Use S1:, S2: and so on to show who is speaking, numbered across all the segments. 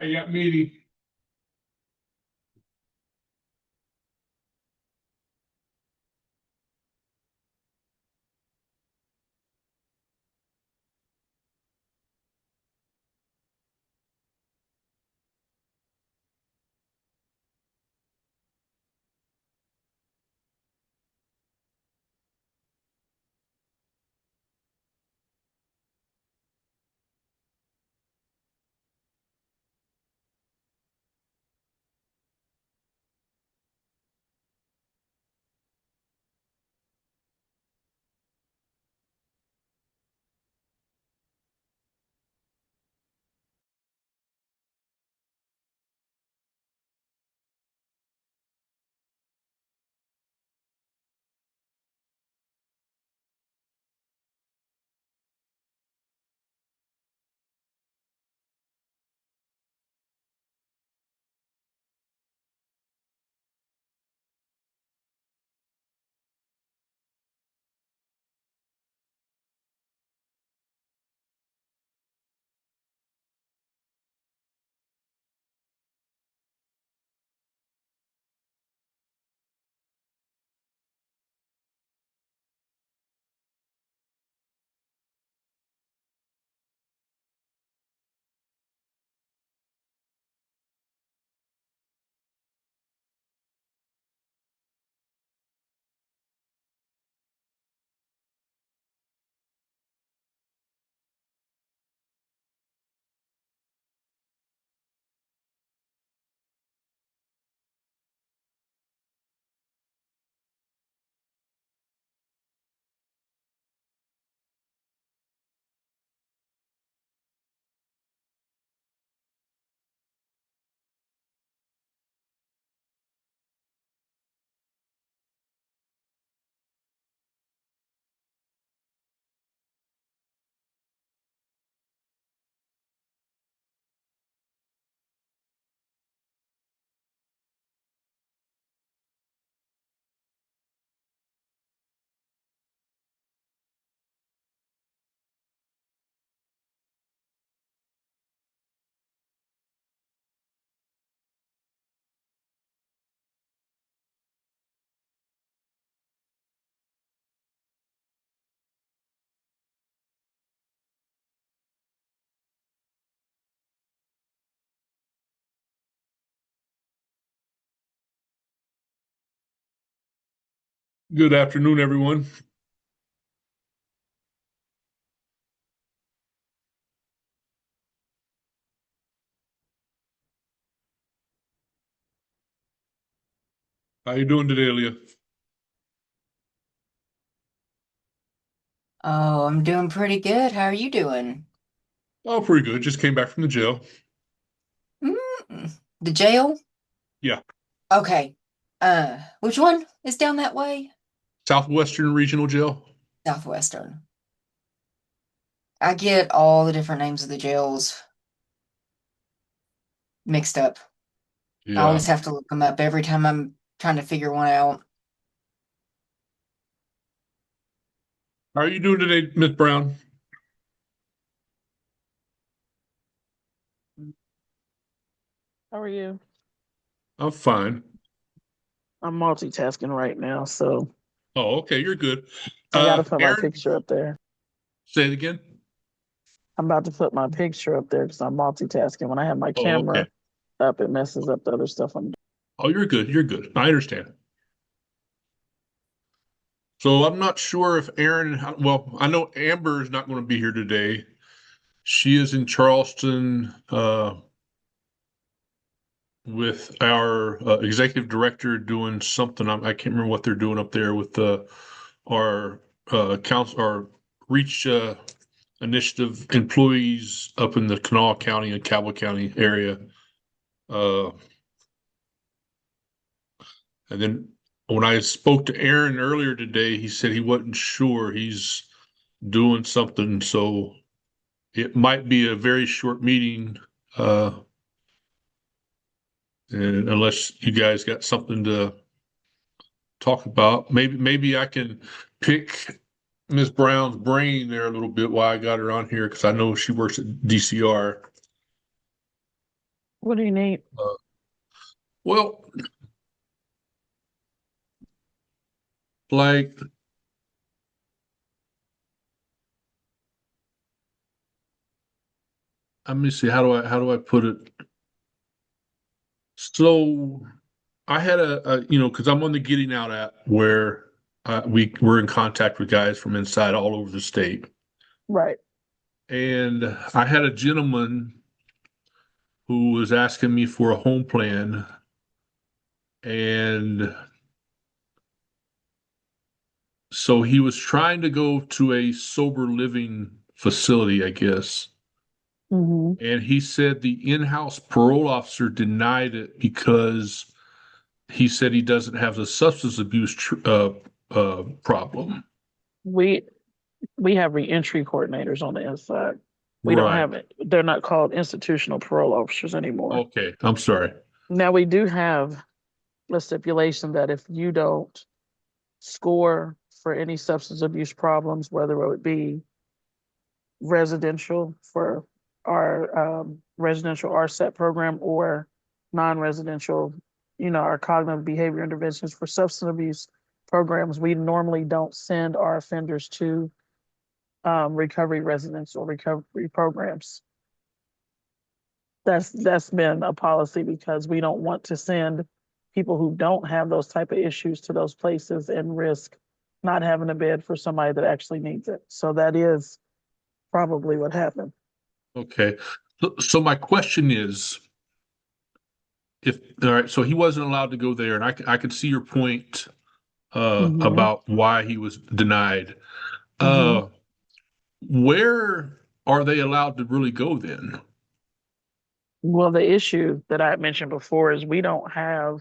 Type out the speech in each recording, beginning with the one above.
S1: I got meeting. Good afternoon, everyone. How you doing today, Leah?
S2: Oh, I'm doing pretty good. How are you doing?
S1: Oh, pretty good. Just came back from the jail.
S2: The jail?
S1: Yeah,
S2: Okay. Which one is down that way?
S1: Southwestern Regional Jail.
S2: Southwestern. I get all the different names of the jails mixed up. I
S1: Yeah.
S2: always have to look them up every time I'm trying to figure one out.
S1: How are you doing today, Miss Brown?
S3: How are you?
S1: I'm fine.
S3: I'm multitasking right now, so
S1: Oh, okay. You're good.
S3: I got to put my
S1: Aaron,
S3: picture up there.
S1: say it again.
S3: I'm about to put my picture up there because I'm multitasking. When I have my
S1: Oh, okay.
S3: camera up, it messes up the other stuff I'm doing.
S1: Oh, you're good. You're good. I understand. So I'm not sure if Aaron, well, I know Amber is not going to be here today. She is in Charleston, with our executive director doing something. I can't remember what they're doing up there with our council, our reach initiative employees up in the Kanawha County and Cabell County area. Uh, and then when I spoke to Aaron earlier today, he said he wasn't sure. He's doing something, so it might be a very short meeting. And unless you guys got something to talk about. Maybe I can pick Miss Brown's brain there a little bit while I got her on here because I know she works at DCR.
S3: What do you need?
S1: Uh, well, like, let me see, how do I put it? So I had because I'm on the Getting Out app where we're in contact with guys from inside all over the state.
S3: Right.
S1: And I had a gentleman who was asking me for a home plan, and so he was trying to go to a sober living facility, I guess.
S3: Hmm.
S1: And he said the in-house parole officer denied it because he said he doesn't have the substance abuse problem.
S3: We we have reentry coordinators on the inside. We don't
S1: Right.
S3: have it. They're not called institutional parole officers anymore.
S1: Okay. I'm sorry.
S3: Now we do have a stipulation that if you don't score for any substance abuse problems, whether it would be residential for our residential RSET program or non-residential, our cognitive behavior interventions for substance abuse programs, we normally don't send our offenders to recovery residential recovery programs. That's been a policy because we don't want to send people who don't have those type of issues to those places and risk not having a bed for somebody that actually needs it. So that is probably what happened.
S1: Okay. So my question is, if all right, so he wasn't allowed to go there, and I could see your point
S3: Hmm.
S1: about why he was denied.
S3: Hmm.
S1: Uh, where are they allowed to really go then?
S3: Well, the issue that I mentioned before is we don't have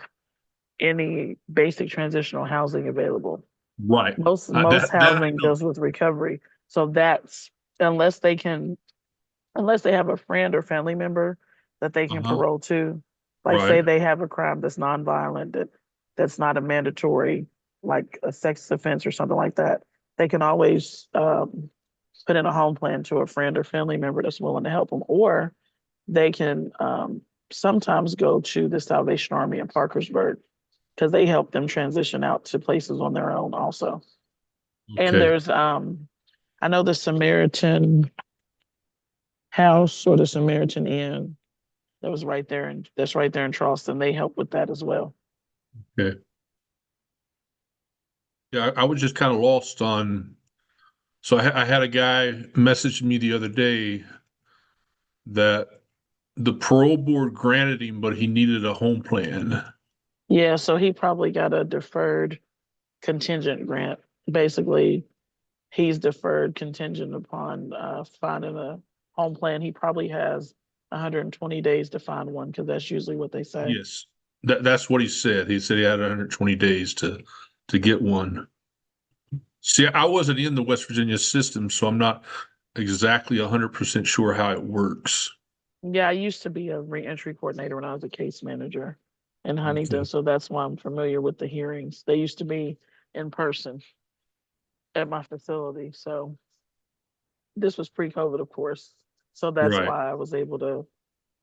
S3: any basic transitional housing available.
S1: Right.
S3: Most
S1: That I
S3: housing
S1: know.
S3: deals with recovery. So that's unless they can unless they have a friend or family member that they can
S1: Uh-huh.
S3: parole to, like
S1: Right.
S3: say they have a crime that's nonviolent, that's not a mandatory, like a sex offense or something like that, they can always put in a home plan to a friend or family member that's willing to help them, or they can sometimes go to the Salvation Army in Parkersburg because they help them transition out to places on their own also. And
S1: Okay.
S3: there's I know the Samaritan House or the Samaritan Inn that was right there, and that's right there in Charleston. They help with that as well.
S1: Okay. Yeah, I was just kind of lost on. So I had a guy message me the other day that the parole board granted him, but he needed a home plan.
S3: Yeah, so he probably got a deferred contingent grant. Basically, he's deferred contingent upon finding a home plan. He probably has 120 days to find one because that's usually what they say.
S1: Yes. That's what he said. He said he had 120 days to get one. See, I wasn't in the West Virginia system, so I'm not exactly 100% sure how it works.
S3: Yeah, I used to be a reentry coordinator when I was a case manager in Huntington,
S1: Okay.
S3: so that's why I'm familiar with the hearings. They used to be in person at my facility, so this was pre-COVID, of course. So that's
S1: Right.
S3: why I was able to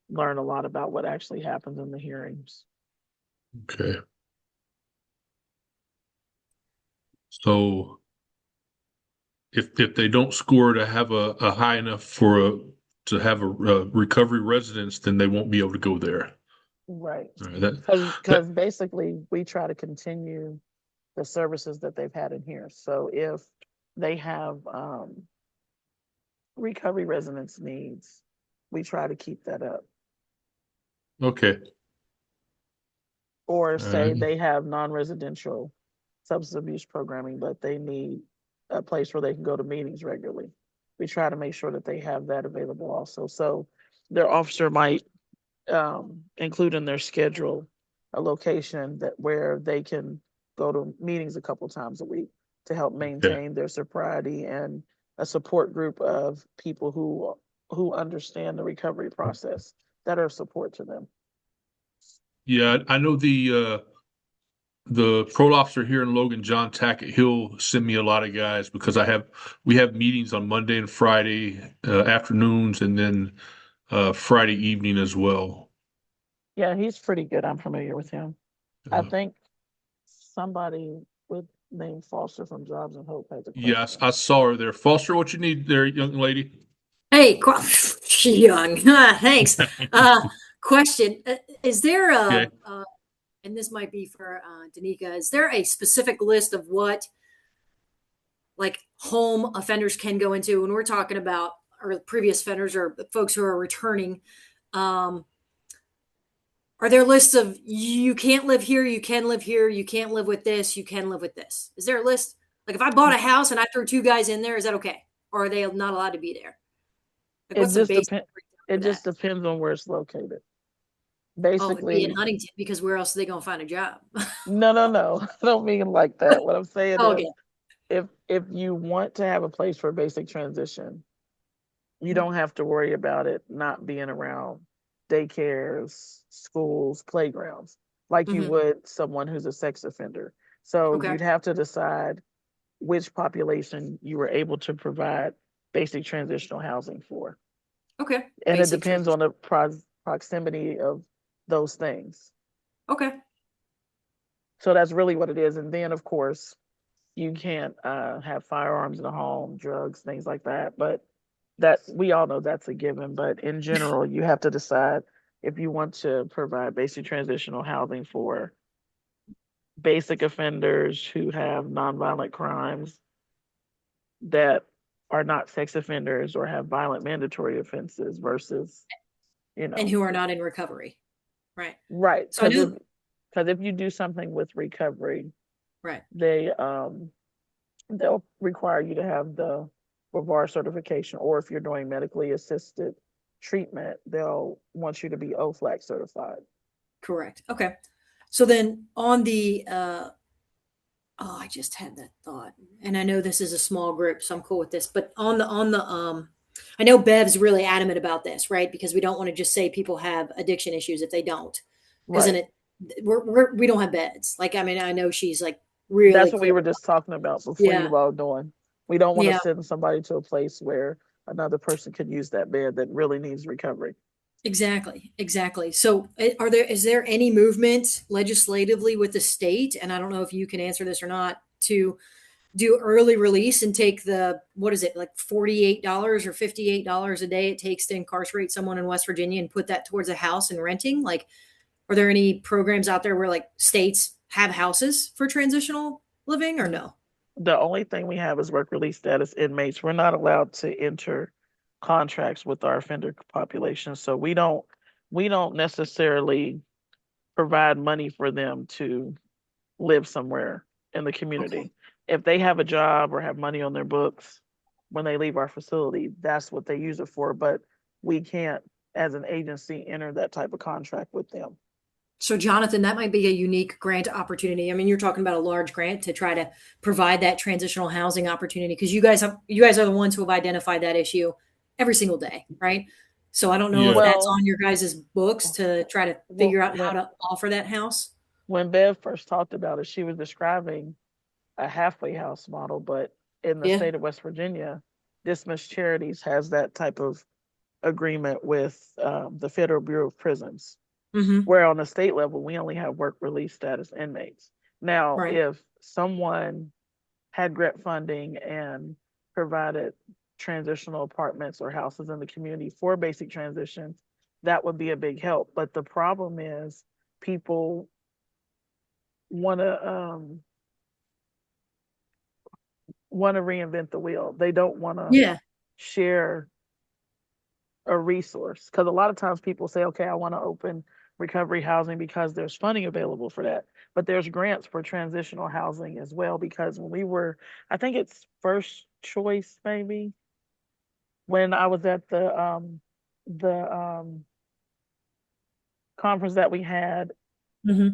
S3: learn a lot about what actually happens in the hearings.
S1: Okay. So if they don't score to have a high enough to have a recovery residence, then they won't be able to go there.
S3: Right.
S1: All right,
S3: Because
S1: that
S3: basically we try to continue the services that they've had in here. So if they have recovery residence needs, we try to keep that up.
S1: okay.
S3: Or
S1: All
S3: say
S1: right.
S3: they have non-residential substance abuse programming, but they need a place where they can go to meetings regularly. We try to make sure that they have that available also. So their officer might include in their schedule a location that where they can go to meetings a couple times a week to help
S1: Okay.
S3: maintain their sobriety and a support group of people who understand the recovery process that are support to them.
S1: Yeah, I know the parole officer here in Logan, John Tackett, he'll send me a lot of guys because we have meetings on Monday and Friday afternoons and then Friday evening as well.
S3: Yeah, he's pretty good. I'm familiar with him. I
S1: Uh,
S3: think somebody with name Foster from Jobs and Hope has a
S1: yes,
S3: question.
S1: I saw her there. Foster, what you need there, young lady?
S4: Hey, young, thanks. Question: Is there
S1: Okay.
S4: and this might be for Danica, is there a specific list of what like home offenders can go into when we're talking about or previous offenders or folks who are returning? Um, are there lists of you can't live here, you can live here, you can't live with this, you can live with this? Is there a list? Like if I bought a house and I threw two guys in there, is that okay? Or are they not allowed to be there? Like
S3: It
S4: what's the
S3: just
S4: basic
S3: depends.
S4: breakdown
S3: It
S4: for that?
S3: just depends on where it's located.
S4: Oh, it'd be in
S3: Basically,
S4: Huntington because where else are they gonna find a job?
S3: no, no, no. I don't mean like that. What I'm saying
S4: Oh,
S3: is,
S4: okay.
S3: if you want to have a place for basic transition, you
S4: Mhm.
S3: don't have to worry about it not being around daycares, schools, playgrounds, like you
S4: Mhm.
S3: would someone who's a sex offender. So
S4: Okay.
S3: you'd have to decide which population you were able to provide basic transitional housing for.
S4: Okay.
S3: And it
S4: Basic
S3: depends on
S4: transition.
S3: the proximity of those things.
S4: Okay.
S3: So that's really what it is. And then, of course, you can't have firearms in the home, drugs, things like that. But that we all know that's a given. But in general, you have to decide if you want to provide basic transitional housing for basic offenders who have nonviolent crimes that are not sex offenders or have violent mandatory offenses versus, you
S4: And
S3: know,
S4: who are not in recovery. Right.
S3: right.
S4: So I know.
S3: Because if you do something with recovery,
S4: Right.
S3: they they'll require you to have the BAR certification, or if you're doing medically assisted treatment, they'll want you to be OFLAC certified.
S4: Correct. Okay. So then on the oh, I just had that thought. And I know this is a small group, so I'm cool with this. But on the I know Bev's really adamant about this, right? Because we don't want to just say people have addiction issues if they don't. Because then
S3: Right.
S4: we don't have beds. Like I mean, I know she's like really
S3: That's what we
S4: clear.
S3: were just talking about before you
S4: Yeah.
S3: logged on. We don't want to
S4: Yeah.
S3: send somebody to a place where another person could use that bed that really needs recovery.
S4: Exactly, exactly. So, is there any movement legislatively with the state? And I don't know if you can answer this or not to do early release and take the what is it like $48 or $58 a day it takes to incarcerate someone in West Virginia and put that towards a house and renting? Like, are there any programs out there where like states have houses for transitional living or no?
S3: The only thing we have is work release status inmates. We're not allowed to enter contracts with our offender population. So we don't necessarily provide money for them to live somewhere in the
S4: Okay,
S3: community. If they have a job or have money on their books when they leave our facility, that's what they use it for. But we can't, as an agency, enter that type of contract with them.
S4: so Jonathan, that might be a unique grant opportunity. I mean, you're talking about a large grant to try to provide that transitional housing opportunity because you guys are the ones who have identified that issue every single day, right? So I don't know if
S1: Yeah.
S4: that's
S3: Well,
S4: on your guys' books to try to
S3: when
S4: figure out how to offer that house.
S3: when Bev first talked about it, she was describing a halfway house model, but in the
S4: Yeah.
S3: state of West Virginia, Dismissed Charities has that type of agreement with the Federal Bureau of Prisons,
S4: Hmm.
S3: where on the state level, we only have work release status inmates. Now,
S4: Right.
S3: if someone had grant funding and provided transitional apartments or houses in the community for basic transition, that would be a big help. But the problem is people want to want to reinvent the wheel. They don't want to
S4: Yeah.
S3: share a resource because a lot of times people say, okay, I want to open recovery housing because there's funding available for that. But there's grants for transitional housing as well because when we were, I think it's first choice maybe when I was at the conference that we had
S4: Hmm.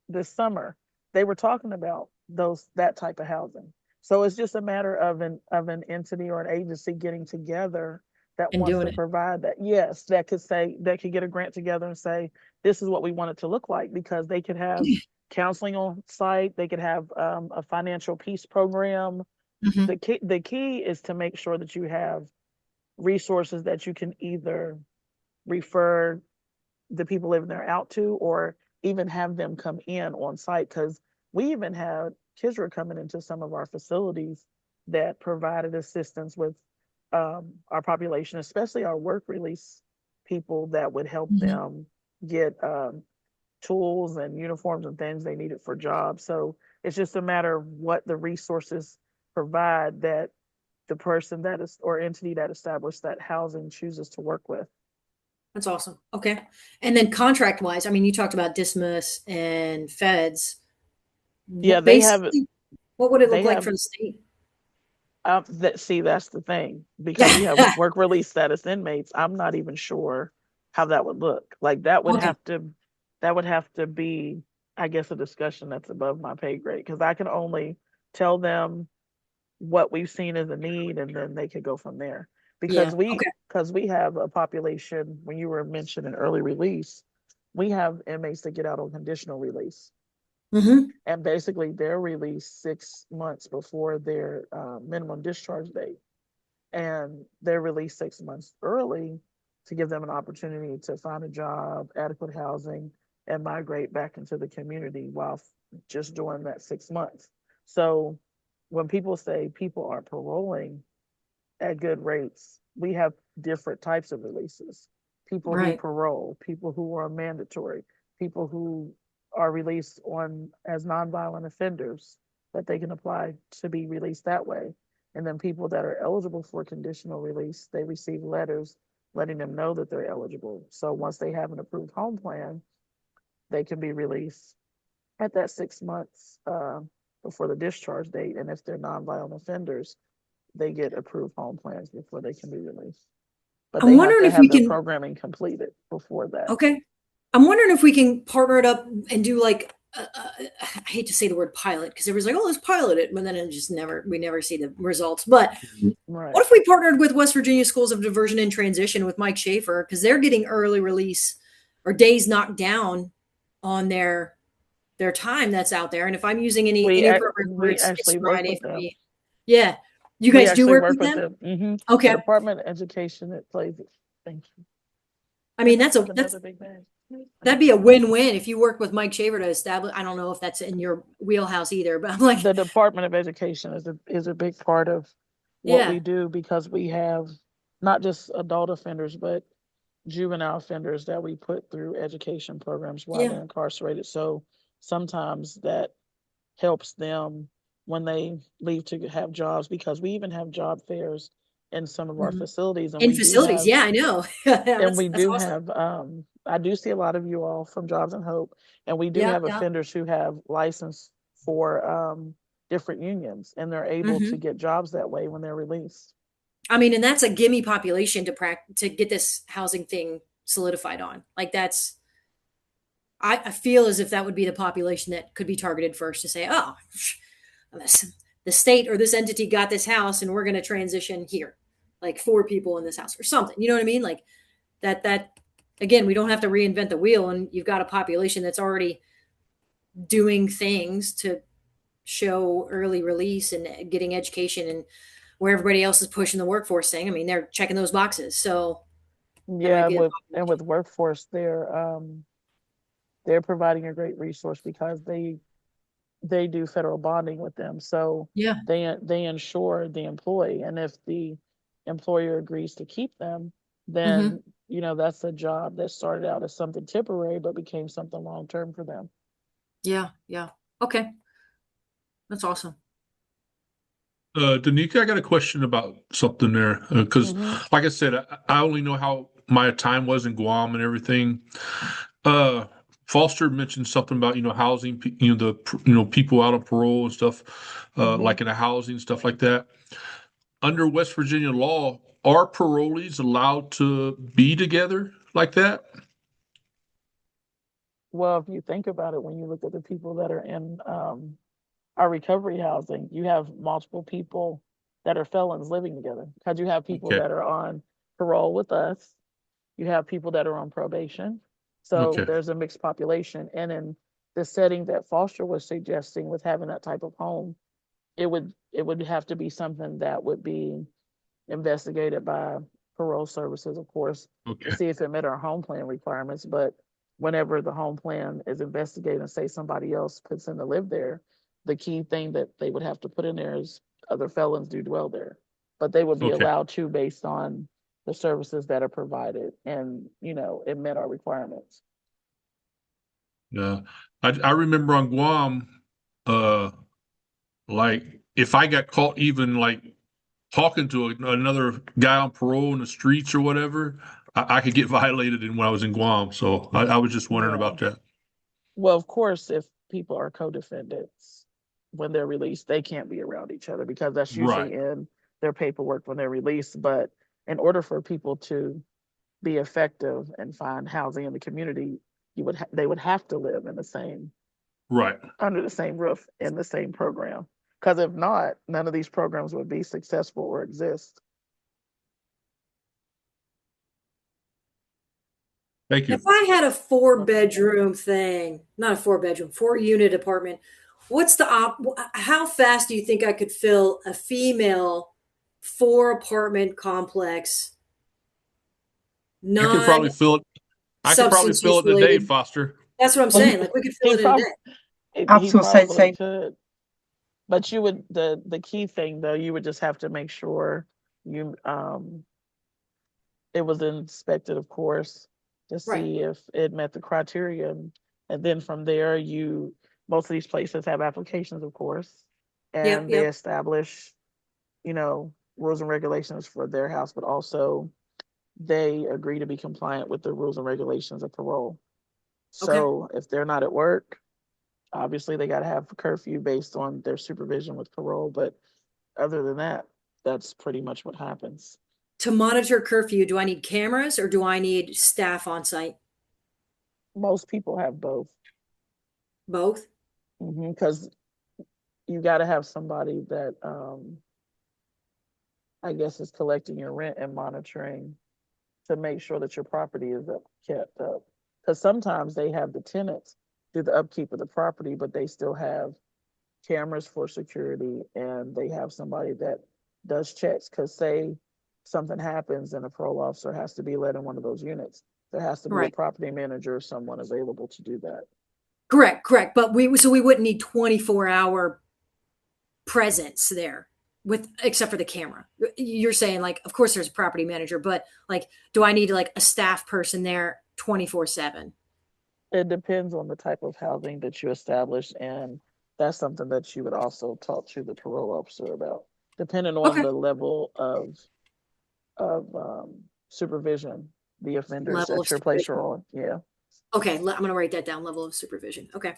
S3: this summer, they were talking about that type of housing. So it's just a matter of an entity or an agency getting together that
S4: And
S3: wants
S4: doing
S3: to
S4: it.
S3: provide that. Yes, that could get a grant together and say this is what we want it to look like because they could have counseling on site, they could have a financial peace program.
S4: Hmm.
S3: The key is to make sure that you have resources that you can either refer the people living there out to, or even have them come in on site. Because we even had kids were coming into some of our facilities that provided assistance with our population, especially our work release people that would help them get tools and uniforms and things they needed for jobs. So it's just a matter of what the resources provide that the person that is or entity that established that housing chooses to work with.
S4: That's awesome. Okay. And then contract wise, I mean, you talked about dismiss and feds.
S3: Yeah, they have
S4: What would it look
S3: they
S4: like
S3: have
S4: for the state?
S3: that's the thing, because we have work release status inmates. I'm not even sure how that would look. Like that would
S4: Okay.
S3: have to be, I guess, a discussion that's above my pay grade, because I can only tell them what we've seen as a need, and then they could go from there.
S4: Yeah.
S3: Because we have a population, when you were mentioning early release, we have inmates that get out on conditional release.
S4: Mm-hmm.
S3: And basically they're released 6 months before their minimum discharge date. And they're released 6 months early to give them an opportunity to find a job, adequate housing, and migrate back into the community while just doing that 6 months. So when people say people are paroling at good rates, we have different types of releases. People who
S4: Right.
S3: parole, people who are mandatory, people who are released on as nonviolent offenders that they can apply to be released that way. And then people that are eligible for conditional release, they receive letters letting them know that they're eligible. So once they have an approved home plan, they can be released at that 6 months before the discharge date. And if they're nonviolent offenders, they get approved home plans before they can be released. But
S4: I'm
S3: they have
S4: wondering
S3: to
S4: if we
S3: have their
S4: can.
S3: programming completed before that.
S4: Okay. I'm wondering if we can partner it up and do like, I hate to say the word pilot because everybody's like, oh, let's pilot it. But then we never see the results. But
S3: Right.
S4: what if we partnered with West Virginia Schools of Diversion and Transition with Mike Schaefer? Because they're getting early release or days knocked down on their time that's out there. And if I'm using any program where
S3: we
S4: it's
S3: actually work
S4: Friday
S3: with
S4: for
S3: them.
S4: me. Yeah. You
S3: We
S4: guys do
S3: actually
S4: work
S3: work
S4: with
S3: with
S4: them?
S3: them.
S4: Okay.
S3: The Department of Education, it plays it. Thank you.
S4: I mean,
S3: That's
S4: that's
S3: another big bag.
S4: that'd be a win-win if you work with Mike Shaver to establish. I don't know if that's in your wheelhouse either, but I'm like,
S3: The Department of Education is a big part of what
S4: yeah,
S3: we do, because we have not just adult offenders, but juvenile offenders that we put through education programs while
S4: yeah,
S3: they're incarcerated. So sometimes that helps them when they leave to have jobs, because we even have job fairs in some of our
S4: mhm.
S3: facilities, and
S4: In
S3: we do
S4: facilities.
S3: have
S4: Yeah, I know. Yeah,
S3: and we
S4: that's
S3: do
S4: awesome.
S3: have I do see a lot of you all from Jobs and Hope, and we do
S4: Yeah,
S3: have
S4: yeah.
S3: offenders who have license for different unions, and they're able to
S4: Mhm.
S3: get jobs that way when they're released.
S4: I mean, and that's a gimme population to get this housing thing solidified on. Like that's, I feel as if that would be the population that could be targeted first to say, oh, the state or this entity got this house and we're going to transition here, like 4 people in this house or something. You know what I mean? Like that again, we don't have to reinvent the wheel, and you've got a population that's already doing things to show early release and getting education, and where everybody else is pushing the workforce thing. I mean, they're checking those boxes. So that might
S3: Yeah,
S4: be the
S3: with workforce, they're providing a great resource, because they do federal bonding with them. So
S4: yeah.
S3: they insure the employee, and if the employer agrees to keep them,
S4: Mm-hmm.
S3: then that's a job that started out as something temporary but became something long term for them.
S4: Yeah. Yeah. Okay. That's awesome.
S1: Danica, I got a question about something there because, like I said, I only know how my time was in Guam and everything. Foster mentioned something about housing, people out on parole and stuff, like in a housing stuff like that. Under West Virginia law, are parolees allowed to be together like that?
S3: Well, if you think about it, when you look at the people that are in our recovery housing, you have multiple people that are felons living together, because you have people
S1: Okay.
S3: that are on parole with us, you have people that are on probation. So
S1: Okay.
S3: there's a mixed population. And in the setting that Foster was suggesting with having that type of home, it would have to be something that would be investigated by parole services, of course,
S1: Okay.
S3: to see if it met our home plan requirements. But whenever the home plan is investigated and say somebody else puts in to live there, the key thing that they would have to put in there is other felons do dwell there. But they would be
S1: Okay.
S3: allowed to based on the services that are provided, and it met our requirements.
S1: Yeah. I remember on Guam, like if I got caught even like talking to another guy on parole in the streets or whatever, I could get violated when I was in Guam. So I was just wondering
S3: Yeah.
S1: about that.
S3: Well, of course, if people are co-defendants, when they're released, they can't be around each other because that's usually
S1: Right.
S3: in their paperwork when they're released. But in order for people to be effective and find housing in the community, they would have to live in the same
S1: Right.
S3: under the same roof in the same program. Because if not, none of these programs would be successful or exist.
S1: Thank you.
S4: If I had a 4-bedroom thing, not a 4-bedroom, 4-unit apartment, what's the how fast do you think I could fill a female 4-apartment complex,
S1: I could probably fill it. I could probably
S4: non-substance
S1: fill
S4: use
S1: it in a day,
S4: related?
S1: Foster.
S4: That's what I'm saying. Like we could fill
S3: He
S4: it in a
S3: probably
S4: day.
S3: he
S5: Absolutely
S3: probably
S5: same.
S3: could. But you would the key thing though, you would just have to make sure you it was inspected, of course, to
S4: Right.
S3: see if it met the criteria. And then from there, most of these places have applications, of course,
S4: Yep,
S3: and they
S4: yep.
S3: establish, rules and regulations for their house, but also they agree to be compliant with the rules and regulations of parole.
S4: Okay.
S3: So if they're not at work, obviously they got to have a curfew based on their supervision with parole. But other than that, that's pretty much what happens.
S4: To monitor curfew, do I need cameras or do I need staff on site?
S3: Most people have both.
S4: Both?
S3: Because you got to have somebody that I guess is collecting your rent and monitoring to make sure that your property is kept up. Because sometimes they have the tenants do the upkeep of the property, but they still have cameras for security, and they have somebody that does checks. Because say something happens and a parole officer has to be let in one of those units, there has to be a
S4: Right.
S3: property manager or someone available to do that.
S4: Correct. But we wouldn't need 24-hour presence there except for the camera. You're saying like, of course there's a property manager, but like, do I need like a staff person there 24/7?
S3: It depends on the type of housing that you establish, and that's something that you would also talk to the parole officer about, depending on
S4: Okay.
S3: the level of supervision the offenders
S4: Level of
S3: at your place
S4: supervision.
S3: are on. Yeah,
S4: Okay, I'm going to write that down. Level of supervision. Okay.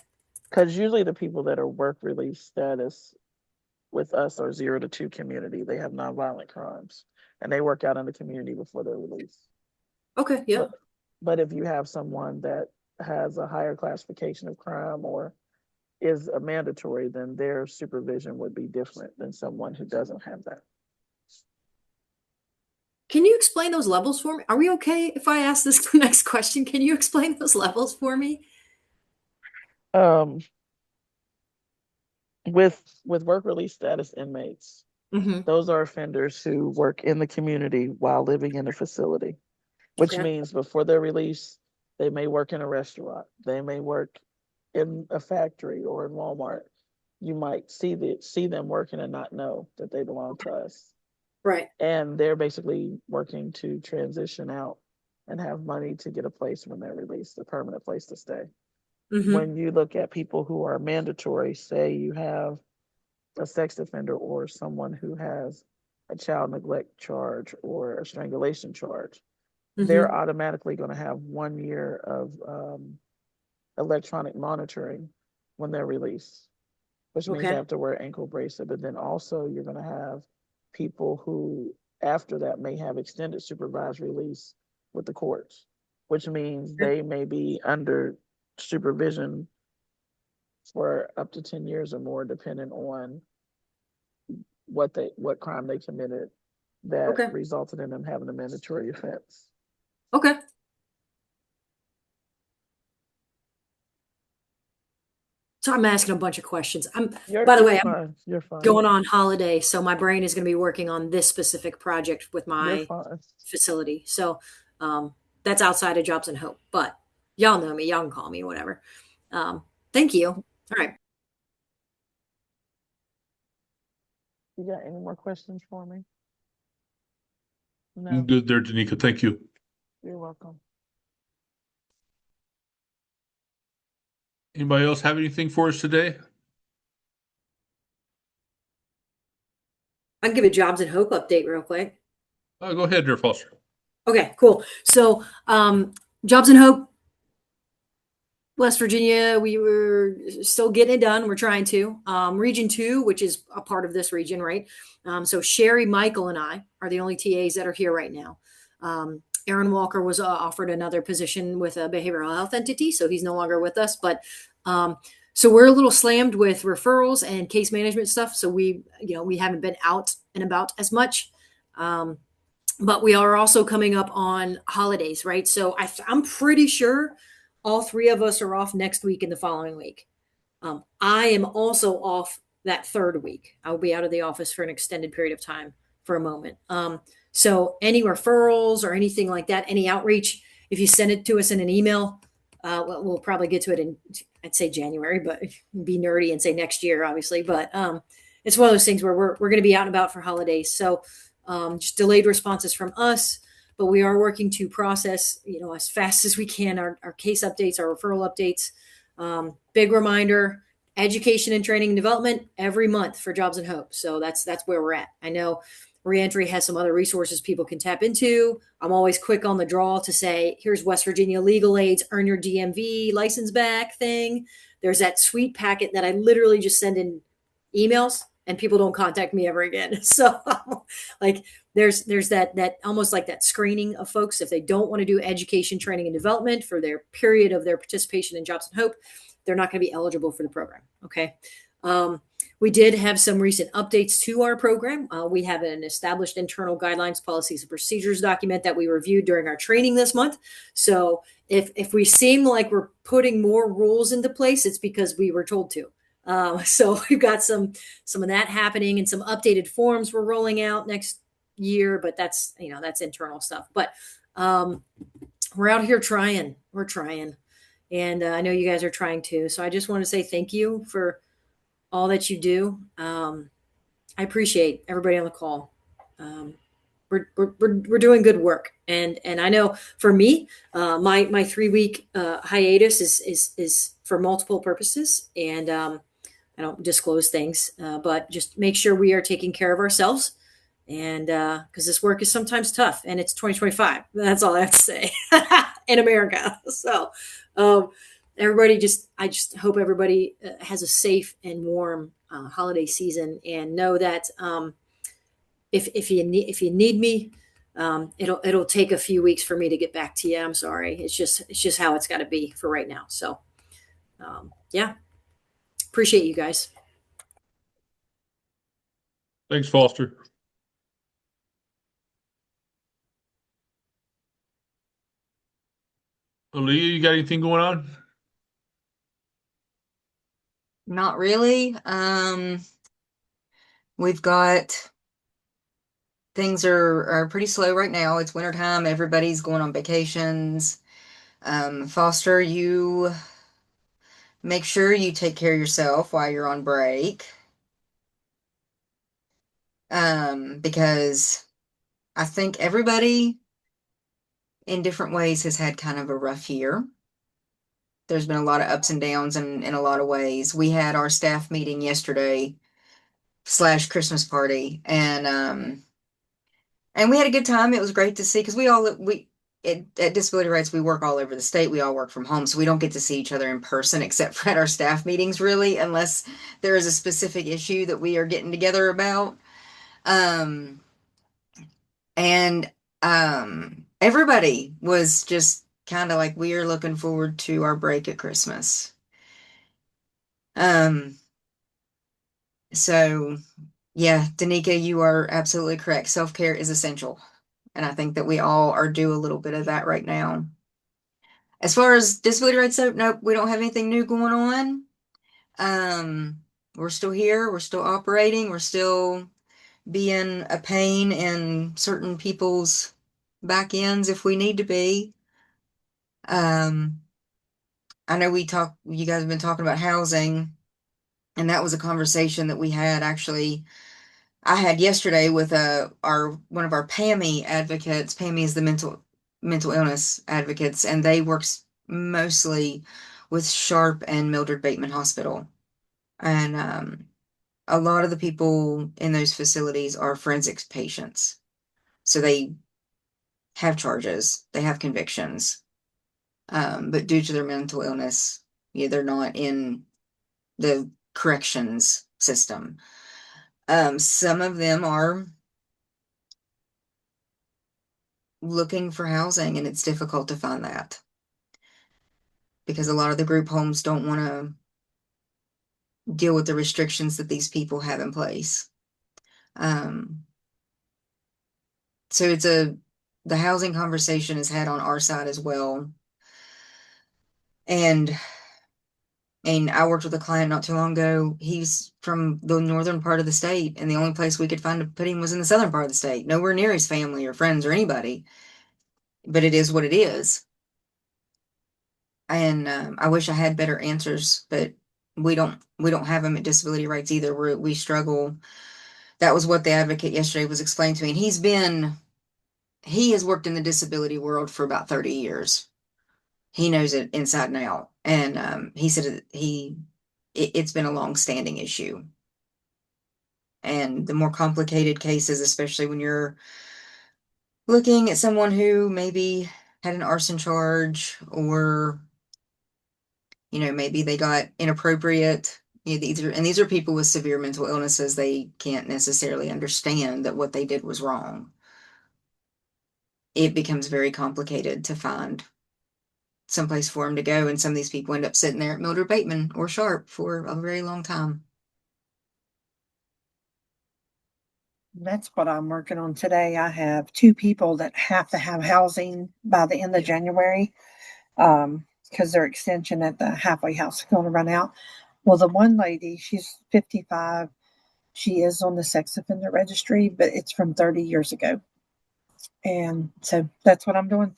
S3: because usually the people that are work release status with us are 0 to 2 community. They have nonviolent crimes, and they work out in the community before they're released.
S4: Okay. Yeah.
S3: But if you have someone that has a higher classification of crime or is a mandatory, then their supervision would be different than someone who doesn't have that.
S4: Can you explain those levels for me? Are we okay if I ask this next question? Can you explain those levels for me?
S3: Um, with work release status inmates,
S4: Mm-hmm.
S3: those are offenders who work in the community while living in a facility, which
S4: Okay.
S3: means before they're released, they may work in a restaurant, they may work in a factory or in Walmart. You might see them working and not know that they belong to us.
S4: Right.
S3: And they're basically working to transition out and have money to get a place when they're released, a permanent place to stay.
S4: Mm-hmm.
S3: When you look at people who are mandatory, say you have a sex offender or someone who has a child neglect charge or a strangulation charge, they're
S4: Mm-hmm.
S3: automatically going to have 1 year of electronic monitoring when they're released, which means they
S4: Okay.
S3: have to wear ankle bracelet. But then also you're going to have people who after that may have extended supervised release with the courts, which means
S4: Okay.
S3: they may be under supervision for up to 10 years or more, depending on what crime they committed that
S4: Okay.
S3: resulted in them having a mandatory offense.
S4: Okay. So I'm asking a bunch of questions.
S3: You're,
S4: By the
S3: you're
S4: way, I'm
S3: fine. You're fine.
S4: going on holiday, so my brain is going to be working on this specific project with
S3: You're
S4: my
S3: fine.
S4: facility. So that's outside of Jobs and Hope, but y'all know me. Y'all can call me whatever. Um, thank you. All right.
S3: You got any more questions for me? No,
S1: I'm good there, Danica. Thank you.
S3: you're welcome.
S1: Anybody else have anything for us today?
S4: I can give a Jobs and Hope update real quick.
S1: Go ahead there, Foster.
S4: Okay, cool. So Jobs and Hope, West Virginia, we were still getting it done. We're trying to. Region 2, which is a part of this region, right? So Sherry, Michael, and I are the only TAs that are here right now. Aaron Walker was offered another position with a behavioral health entity, so he's no longer with us. But so we're a little slammed with referrals and case management stuff. So we haven't been out and about as much. But we are also coming up on holidays, right? So I'm pretty sure all three of us are off next week and the following week. I am also off that third week. I'll be out of the office for an extended period of time for a moment. So any referrals or anything like that, any outreach, if you send it to us in an email, we'll probably get to it in, I'd say January, but be nerdy and say next year, obviously. But it's one of those things where we're going to be out and about for holidays. So just delayed responses from us, but we are working to process, as fast as we can, our case updates, our referral updates. Big reminder, education and training and development every month for Jobs and Hope. So that's where we're at. I know Reentry has some other resources people can tap into. I'm always quick on the draw to say, here's West Virginia Legal Aid's Earn Your DMV license back thing. There's that sweet packet that I literally just send in emails and people don't contact me ever again. So like there's that almost like that screening of folks. If they don't want to do education, training, and development for their period of their participation in Jobs and Hope, they're not going to be eligible for the program. Okay. We did have some recent updates to our program. We have an established internal guidelines, policies, and procedures document that we reviewed during our training this month. So if we seem like we're putting more rules into place, it's because we were told to. So we've got some of that happening and some updated forms we're rolling out next year, but that's internal stuff. But we're out here trying. We're trying. And I know you guys are trying too. So I just want to say thank you for all that you do. I appreciate everybody on the call. We're doing good work, and I know for me, my 3-week hiatus is for multiple purposes, and I don't disclose things, but just make sure we are taking care of ourselves, and because this work is sometimes tough, and it's 2025. That's all I have to say in America. So everybody, I just hope everybody has a safe and warm holiday season, and know that if you need me, it'll take a few weeks for me to get back to you. I'm sorry. It's just how it's got to be for right now. So yeah, appreciate you guys.
S1: Thanks, Foster. Aaliyah, you got anything going on?
S2: Not really. We've got things are pretty slow right now. It's wintertime. Everybody's going on vacations. Foster, you make sure you take care of yourself while you're on break. Because I think everybody in different ways has had kind of a rough year. There's been a lot of ups and downs in a lot of ways. We had our staff meeting yesterday / Christmas party, and we had a good time. It was great to see because at Disability Rights, we work all over the state. We all work from home, so we don't get to see each other in person except for at our staff meetings, really, unless there is a specific issue that we are getting together about. And everybody was just kind of like, we are looking forward to our break at Christmas. So yeah, Danica, you are absolutely correct. Self-care is essential. And I think that we all are due a little bit of that right now. As far as disability rights, nope, we don't have anything new going on. We're still here, we're still operating, we're still being a pain in certain people's back ends if we need to be. Um, I know you guys have been talking about housing, and that was a conversation that we had actually. I had yesterday with one of our PAMI advocates. PAMI is the mental illness advocates, and they work mostly with Sharp and Mildred Bateman Hospital. And a lot of the people in those facilities are forensics patients. So they have charges, they have convictions. But due to their mental illness, they're not in the corrections system. Some of them are looking for housing, and it's difficult to find that because a lot of the group homes don't want to deal with the restrictions that these people have in place. So the housing conversation is had on our side as well. And I worked with a client not too long ago. He's from the northern part of the state, and the only place we could find to put him was in the southern part of the state, nowhere near his family or friends or anybody. But it is what it is. And I wish I had better answers, but we don't have them at disability rights either. We struggle. That was what the advocate yesterday was explaining to me. And he has worked in the disability world for about 30 years. He knows it inside and out. And he said it's been a long-standing issue. And the more complicated cases, especially when you're looking at someone who maybe had an arson charge, or maybe they got inappropriate. These are people with severe mental illnesses. They can't necessarily understand that what they did was wrong. It becomes very complicated to find someplace for them to go, and some of these people end up sitting there at Mildred Bateman or Sharp for a very long time.
S5: That's what I'm working on today. I have 2 people that have to have housing by the end of January, because their extension at the halfway house is going to run out. Well, the one lady, she's 55. She is on the sex offender registry, but it's from 30 years ago. And so that's what I'm doing.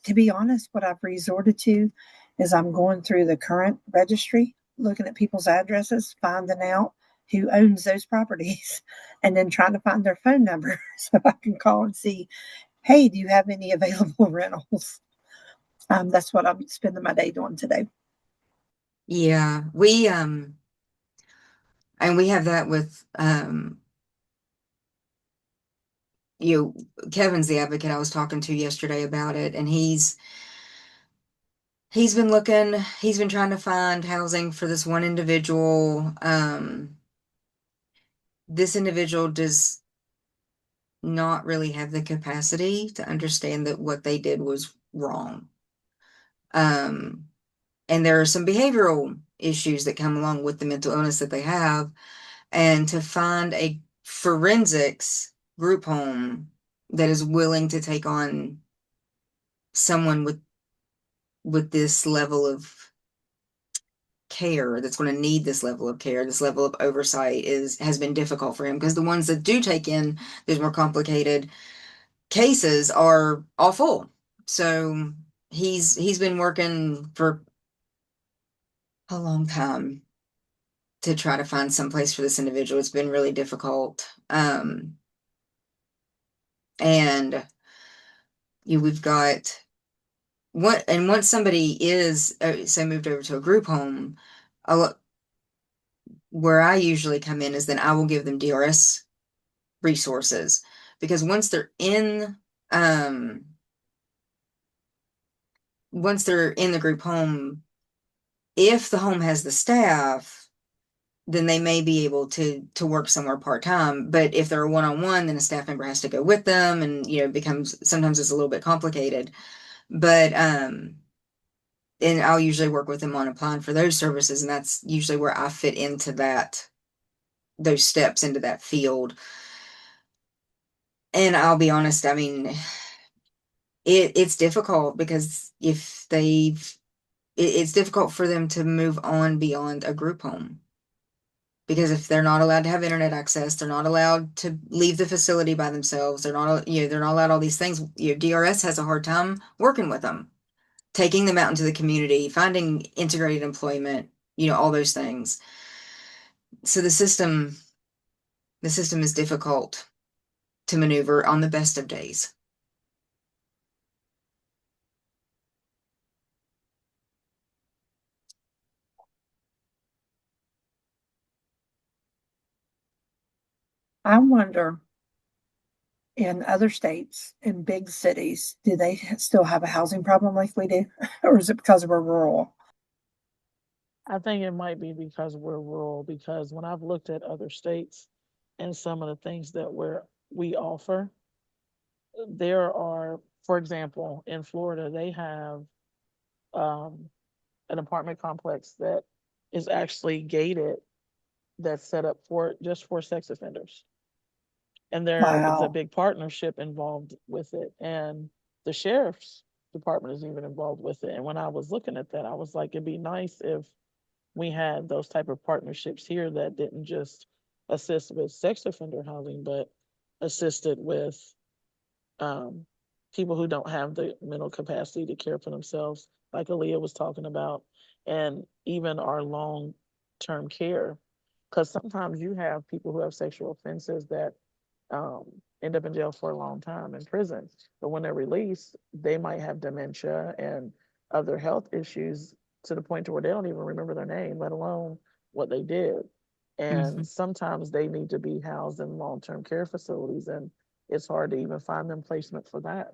S5: To be honest, what I've resorted to is I'm going through the current registry, looking at people's addresses, finding out who owns those properties, and then trying to find their phone number so I can call and see, hey, do you have any available rentals? That's what I'm spending my day doing today.
S2: Yeah, and we have that with Kevin's the advocate I was talking to yesterday about it, and he's been looking, he's been trying to find housing for this one individual. This individual does not really have the capacity to understand that what they did was wrong. And there are some behavioral issues that come along with the mental illness that they have. And to find a forensics group home that is willing to take on someone with this level of care, that's going to need this level of care, this level of oversight, has been difficult for him, because the ones that do take in those more complicated cases are all full. So he's been working for a long time to try to find some place for this individual. It's been really difficult. And we've got once somebody is say moved over to a group home, where I usually come in is then I will give them DRS resources, because once they're in the group home, if the home has the staff, then they may be able to work somewhere part-time. But if they're a one-on-one, then a staff member has to go with them, and sometimes it's a little bit complicated. But and I'll usually work with them on applying for those services, and that's usually where I fit into those steps into that field. And I'll be honest, I mean, it's difficult, because it's difficult for them to move on beyond a group home. Because if they're not allowed to have internet access, they're not allowed to leave the facility by themselves. They're not allowed all these things. DRS has a hard time working with them, taking them out into the community, finding integrated employment, all those things. So the system is difficult to maneuver on the best of days.
S5: I wonder, in other states, in big cities, do they still have a housing problem like we do? Or is it because we're rural?
S3: I think it might be because we're rural, because when I've looked at other states and some of the things that we offer, there are, for example, in Florida, they have um, an apartment complex that is actually gated, that's set up for just for sex offenders. And there is a
S5: Wow.
S3: big partnership involved with it. And the sheriff's department is even involved with it. And when I was looking at that, I was like, it'd be nice if we had those type of partnerships here that didn't just assist with sex offender housing, but assisted with um, people who don't have the mental capacity to care for themselves, like Aaliyah was talking about, and even our long-term care. Because sometimes you have people who have sexual offenses that um, end up in jail for a long time in prison, but when they're released, they might have dementia and other health issues to the point to where they don't even remember their name, let alone what they did. And
S2: Mhm.
S3: sometimes they need to be housed in long-term care facilities, and it's hard to even find them placement for that.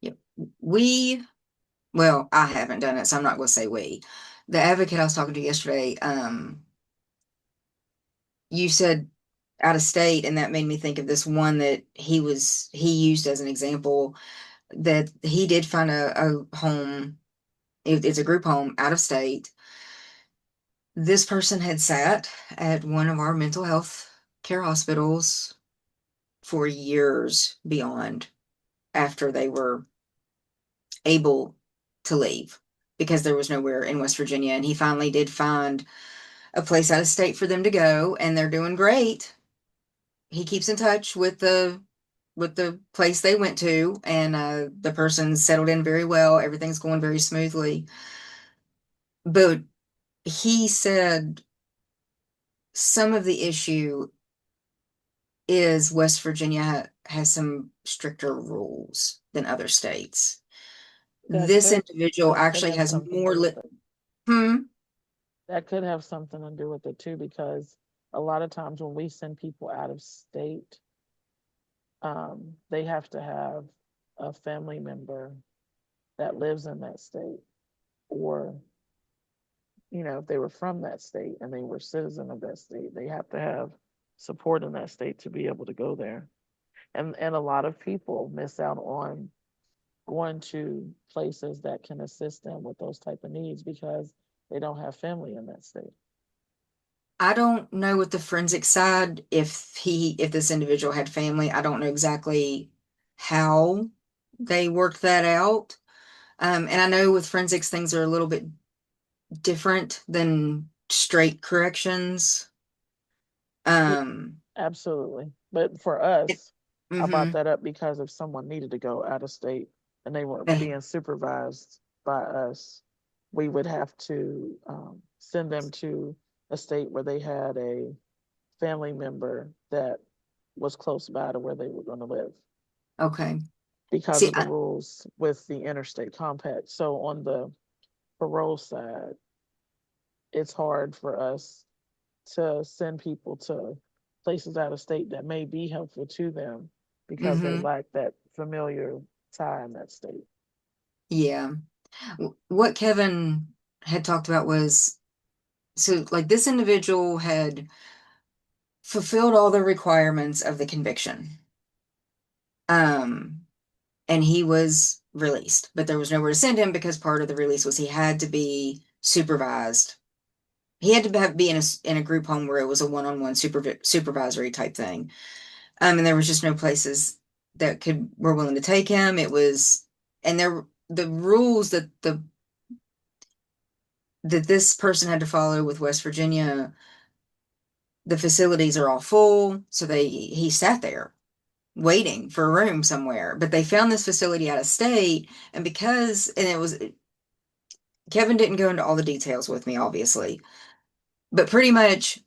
S2: Yep. I haven't done it, so I'm not going to say we. The advocate I was talking to yesterday, you said out of state, and that made me think of this one that he used as an example, that he did find a home. It's a group home out of state. This person had sat at one of our mental health care hospitals for years beyond after they were able to leave, because there was nowhere in West Virginia. And he finally did find a place out of state for them to go, and they're doing great. He keeps in touch with the place they went to, and the person settled in very well. Everything's going very smoothly. But he said some of the issue is West Virginia has some stricter rules than other states.
S3: That
S2: This
S3: could
S2: individual
S3: that could
S2: actually
S3: have
S2: has
S3: something to
S2: more
S3: do with
S2: lit.
S3: it.
S2: Hmm.
S3: That could have something to do with it too, because a lot of times when we send people out of state, they have to have a family member that lives in that state, or if they were from that state and they were citizen of that state, they have to have support in that state to be able to go there. And a lot of people miss out on going to places that can assist them with those type of needs because they don't have family in that state.
S2: I don't know with the forensic side if this individual had family. I don't know exactly how they worked that out. And I know with forensics things are a little bit different than straight corrections.
S3: Yeah,
S2: Um,
S3: absolutely. But for
S2: it,
S3: us, I brought
S2: mm-hmm.
S3: that up because if someone needed to go out of state and they were being supervised by us, we would have to send them to a state where they had a family member that was close by to where they were going to live
S2: Okay.
S3: because
S2: See,
S3: of the rules with the interstate compact. So on the parole side, it's hard for us to send people to places out of state that may be helpful to them because they
S2: mm-hmm.
S3: lack that familiar tie in that state.
S2: Yeah. What Kevin had talked about was, so like this individual had fulfilled all the requirements of the conviction. Um, and he was released, but there was nowhere to send him because part of the release was he had to be supervised. He had to be in a group home where it was a one-on-one supervisory type thing. And there was just no places that were willing to take him. It was, and the rules that that this person had to follow with West Virginia, the facilities are all full. So he sat there waiting for a room somewhere, but they found this facility out of state. And Kevin didn't go into all the details with me, obviously, but pretty much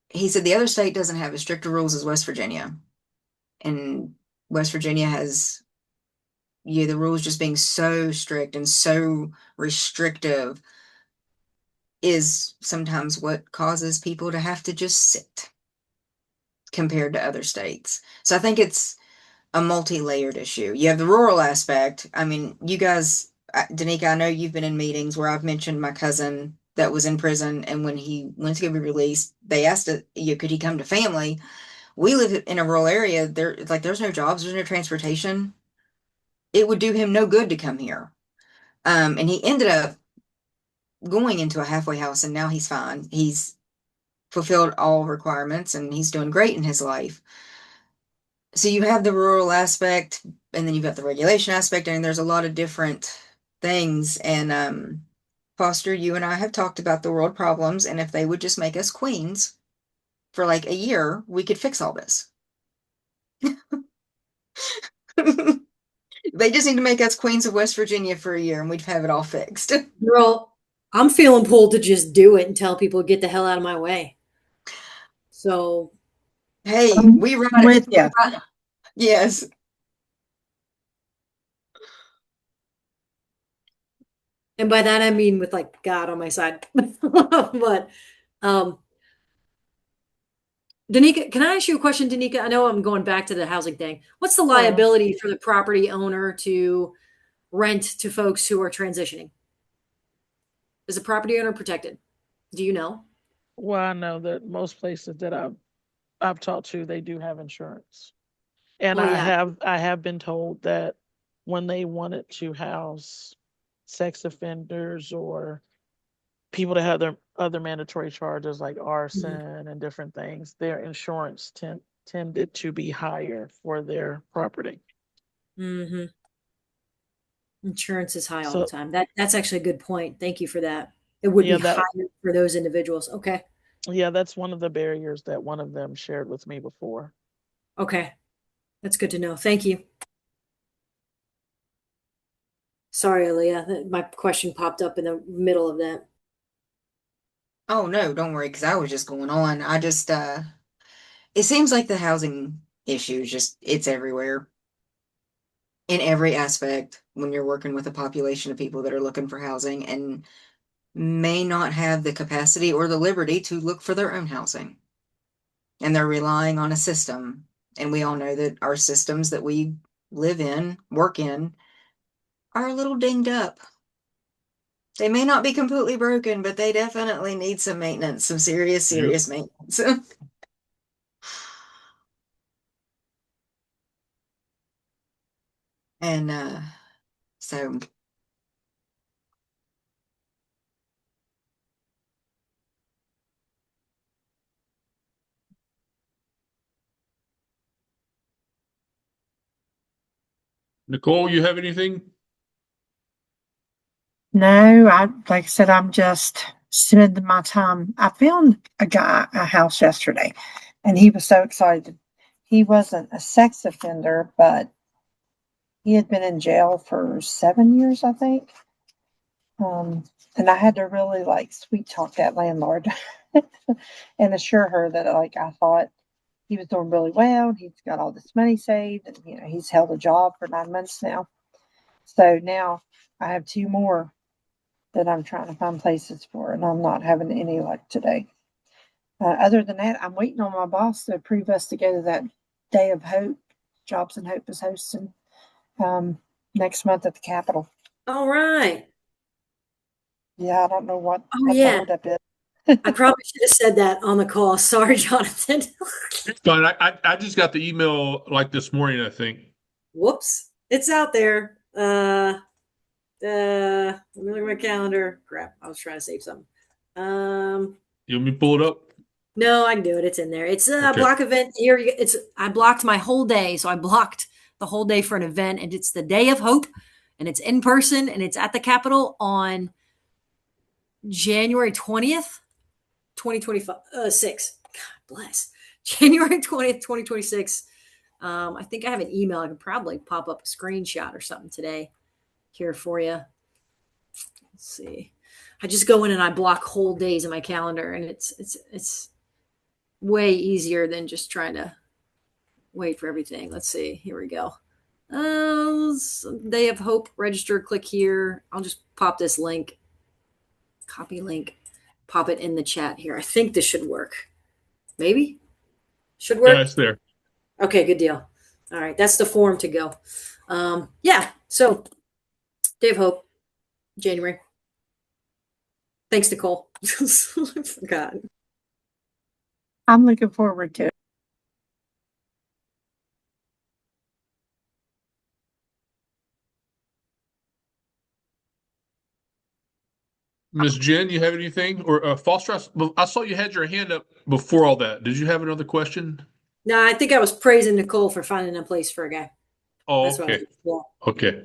S2: he said the other state doesn't have as stricter rules as West Virginia. And West Virginia has, the rules just being so strict and so restrictive is sometimes what causes people to have to just sit compared to other states. So I think it's a multi-layered issue. You have the rural aspect. I mean, you guys, Danica, I know you've been in meetings where I've mentioned my cousin that was in prison, and when he went to be released, they asked could he come to family? We live in a rural area. There's no jobs, there's no transportation. It would do him no good to come here. And he ended up going into a halfway house, and now he's fine. He's fulfilled all requirements, and he's doing great in his life. So you have the rural aspect, and then you've got the regulation aspect, and there's a lot of different things. And Foster, you and I have talked about the world problems, and if they would just make us queens for like a year, we could fix all this. They just need to make us queens of West Virginia for a year, and we'd have it all fixed.
S4: Girl, I'm feeling pulled to just do it and tell people get the hell out of my way. So,
S2: Hey, we ride
S5: I'm with you.
S2: Yes.
S4: and by that I mean with like God on my side. But Danica, can I ask you a question, Danica? I know I'm going back to the housing thing. What's the liability for the property owner to rent to folks who are transitioning? Is the property owner protected? Do you know?
S3: Well, I know that most places that I've talked to, they do have insurance. And
S4: Well,
S3: I
S4: yeah.
S3: have been told that when they wanted to house sex offenders or people that have their other mandatory charges like arson and different things, their insurance tended to be higher for their property.
S4: Mm-hmm. Insurance is high all the
S3: So
S4: time. That's actually a good point. Thank you for that. It would be
S3: yeah,
S4: higher for those individuals. Okay.
S3: that's one of the barriers that one of them shared with me before.
S4: Okay. That's good to know. Thank you. Sorry, Aaliyah. My question popped up in the middle of that.
S2: Oh no, don't worry, because I was just going on. It seems like the housing issue is it's everywhere in every aspect when you're working with a population of people that are looking for housing and may not have the capacity or the liberty to look for their own housing. And they're relying on a system. And we all know that our systems that we live in, work in, are a little dinged up. They may not be completely broken, but they definitely need some maintenance, some serious maintenance. And so
S1: Nicole, you have anything?
S5: No, like I said, I'm just spending my time. I found a house yesterday, and he was so excited. He wasn't a sex offender, but he had been in jail for 7 years, I think. And I had to really like sweet talk that landlord and assure her that like I thought he was doing really well. He's got all this money saved, and he's held a job for 9 months now. So now I have two more that I'm trying to find places for, and I'm not having any luck today. Other than that, I'm waiting on my boss to approve us to go to that Day of Hope. Jobs and Hope is hosting next month at the Capitol.
S4: All right.
S5: Yeah, I don't know what
S4: Oh,
S5: the
S4: yeah.
S5: holdup is.
S4: I probably should have said that on the call. Sorry, Jonathan.
S1: Fine. I just got the email like this morning, I think.
S4: Whoops. It's out there. Let me look at my calendar. Crap. I was trying to save something.
S1: You want me to pull it up?
S4: No, I can do it. It's in there. It's a
S1: Okay.
S4: block event here. I blocked my whole day. So I blocked the whole day for an event, and it's the Day of Hope, and it's in person, and it's at the Capitol on January 20th, 2025, 6. God bless. January 20th, 2026. I think I have an email. I can probably pop up a screenshot or something today here for you. Let's see. I just go in and I block whole days in my calendar, and it's way easier than just trying to wait for everything. Let's see. Here we go. Day of Hope, register, click here. I'll just pop this link, copy link, pop it in the chat here. I think this should work. Maybe should work.
S1: Yeah, it's there.
S4: Okay, good deal. All right, that's the form to go. Yeah, so Day of Hope, January. Thanks, Nicole. I forgot.
S5: I'm looking forward to it.
S1: Miss Jen, you have anything? Or Foster, I saw you had your hand up before all that. Did you have another question?
S4: No, I think I was praising Nicole for finding a place for a guy.
S1: Oh,
S4: That's what I
S1: okay.
S4: was,
S1: Okay.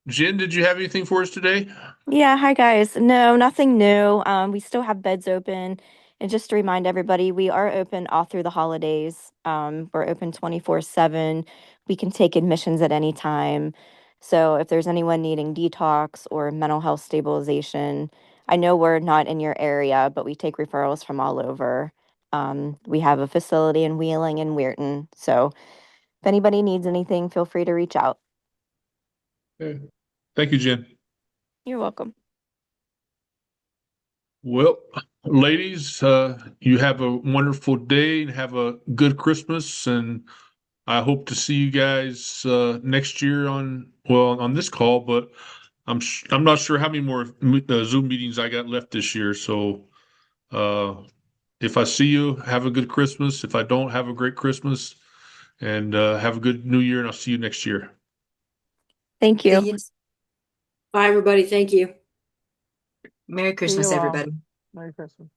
S1: Jen, did you have anything for us today?
S6: Yeah, hi guys. No, nothing new. We still have beds open. And just to remind everybody, we are open all through the holidays. We're open 24/7. We can take admissions at any time. So if there's anyone needing detox or mental health stabilization, I know we're not in your area, but we take referrals from all over. We have a facility in Wheeling and Weirton. So if anybody needs anything, feel free to reach out.
S1: Okay. Thank you, Jen.
S6: You're welcome.
S1: Well, ladies, you have a wonderful day and have a good Christmas. And I hope to see you guys next year on this call. But I'm not sure how many more Zoom meetings I got left this year. So if I see you, have a good Christmas. If I don't, have a great Christmas, and have a good New Year. And I'll see you next year.
S6: Thank
S2: See
S6: you.
S2: you.
S4: Bye, everybody. Thank you.
S2: Merry
S3: See
S2: Christmas,
S3: you all.
S2: everybody.
S3: Merry Christmas.